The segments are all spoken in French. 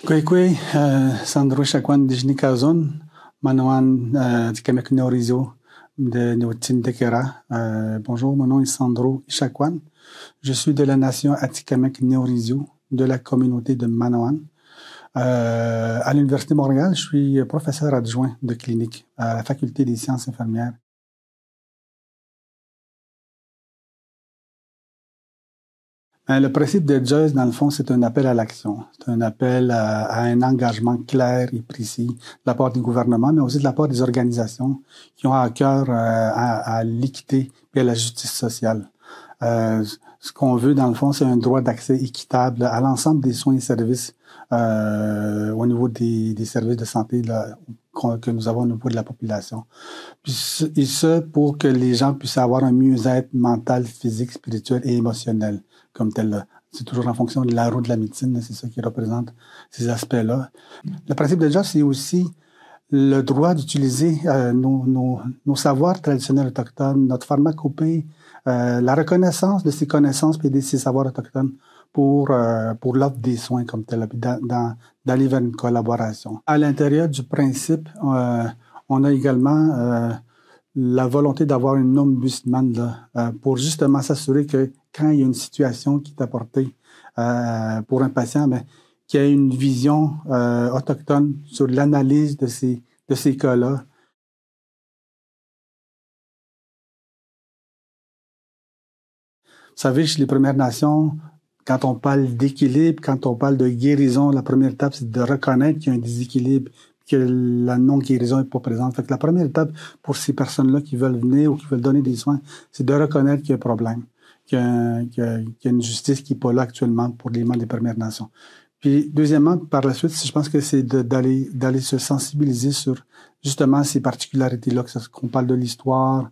Kwekwe, Sandro Chakwan Dijni Kazon, Manouan Tikamek Neorizio de Neotindekera. Bonjour, mon nom est Sandro Chakwan. Je suis de la nation Atikamek Neorizio, de la communauté de Manouan. À l'Université de Montréal, je suis professeur adjoint de clinique à la Faculté des sciences infirmières. Le principe de Joyce, dans le fond, c'est un appel à l'action. C'est un appel à un engagement clair et précis de la part du gouvernement, mais aussi de la part des organisations qui ont à cœur à l'équité et à la justice sociale. Ce qu'on veut, dans le fond, c'est un droit d'accès équitable à l'ensemble des soins et services au niveau des services de santé là, que nous avons au niveau de la population. Et ce, pour que les gens puissent avoir un mieux-être mental, physique, spirituel et émotionnel comme tel. C'est toujours en fonction de la roue de la médecine, c'est ça qui représente ces aspects-là. Le principe de Joyce, c'est aussi le droit d'utiliser nos savoirs traditionnels autochtones, notre pharmacopée, la reconnaissance de ces connaissances et de ces savoirs autochtones pour l'offre des soins comme tel, d'aller vers une collaboration. À l'intérieur du principe, on a également la volonté d'avoir une ombudsman là, pour justement s'assurer que quand il y a une situation qui est apportée pour un patient, ben, qu'il y ait une vision autochtone sur l'analyse de ces cas-là. Vous savez, chez les Premières Nations, quand on parle d'équilibre, quand on parle de guérison, la première étape, c'est de reconnaître qu'il y a un déséquilibre, que la non-guérison n'est pas présente. Fait que la première étape pour ces personnes-là qui veulent venir ou qui veulent donner des soins, c'est de reconnaître qu'il y a un problème, qu'il y a une justice qui n'est pas là actuellement pour les membres des Premières Nations. Puis, deuxièmement, par la suite, je pense que c'est d'aller se sensibiliser sur justement ces particularités-là, qu'on parle de l'histoire,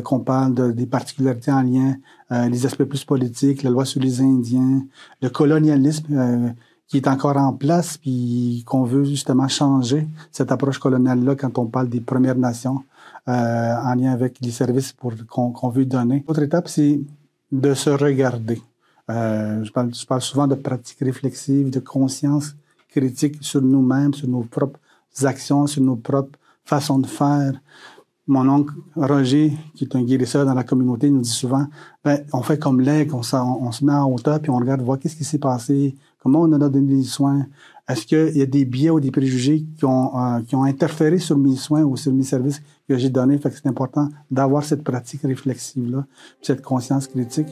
qu'on parle des particularités en lien, les aspects plus politiques, la loi sur les Indiens, le colonialisme qui est encore en place, puis qu'on veut justement changer cette approche coloniale-là quand on parle des Premières Nations en lien avec les services qu'on veut donner. L'autre étape, c'est de se regarder. Je parle souvent de pratiques réflexives, de conscience critique sur nous-mêmes, sur nos propres actions, sur nos propres façons de faire. Mon oncle Roger, qui est un guérisseur dans la communauté, nous dit souvent, on fait comme l'aigle, on se met en hauteur, puis on regarde voir qu'est-ce qui s'est passé, comment on a donné des soins. Est-ce qu'il y a des biais ou des préjugés qui ont interféré sur mes soins ou sur mes services que j'ai donnés? Fait que c'est important d'avoir cette pratique réflexive-là, cette conscience critique.